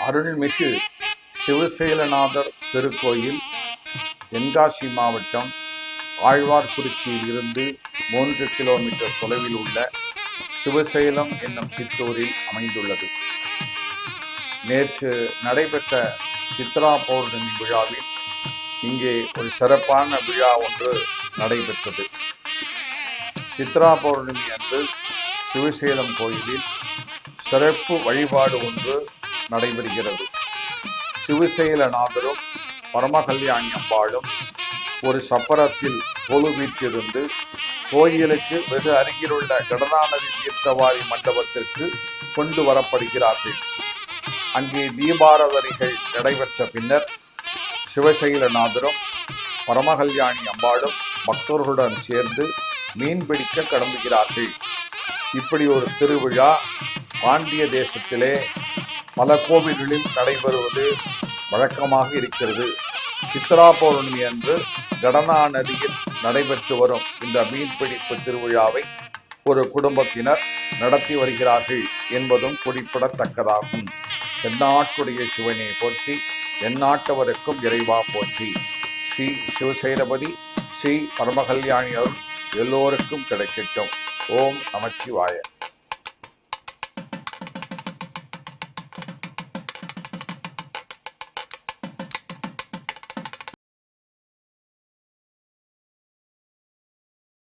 அருள்மிகு சிவசைலநாதர் திருக்கோயில் தென்காசி மாவட்டம் ஆழ்வார்குறிச்சியில் இருந்து 3 கிலோமீட்டர் தொலைவில் உள்ள சிவசைலம் என்னும் சிற்றூரில் அமைந்துள்ளது. நேற்று நடைபெற்ற சித்ரா பௌர்ணமி விழாவில் இங்கே ஒரு சிறப்பான விழா ஒன்று நடைபெற்றது. சித்ரா பௌர்ணமி அன்று சிவசைலம் கோயிலில் சிறப்பு வழிபாடு ஒன்று நடைபெறுகிறது. சிவசைலநாதரும் பரமகல்யாணி அம்பாளும் ஒரு சப்பரத்தில் கொலு வீற்றிருந்து கோயிலுக்கு வெகு அருகிலுள்ள கடனாநதி தீர்த்தவாரி மண்டபத்திற்கு கொண்டு வரப்படுகிறார்கள். அங்கே தீபாராதனைகள் நடைபெற்ற பின்னர் சிவசைலநாதரும் பரமகல்யாணி அம்பாளும் பக்தர்களுடன் சேர்ந்து மீன்பிடிக்க கிளம்புகிறார்கள். இப்படி ஒரு திருவிழா பாண்டிய தேசத்திலே பல கோவில்களில் நடைபெறுவது வழக்கமாக இருக்கிறது. சித்ரா பௌர்ணமி அன்று கடனா நதியில் நடைபெற்று வரும் இந்த மீன்பிடிப்பு திருவிழாவை ஒரு குடும்பத்தினர் நடத்தி வருகிறார்கள் என்பதும் குறிப்பிடத்தக்கதாகும். தென்னாட்டுடைய சிவனை போற்றி, எந்நாட்டவருக்கும் இறைவா போற்றி. ஸ்ரீ சிவசைலபதி ஸ்ரீ பரமகல்யாணி அருள் எல்லோருக்கும் கிடைக்கட்டும். ஓம் நமச்சிவாய.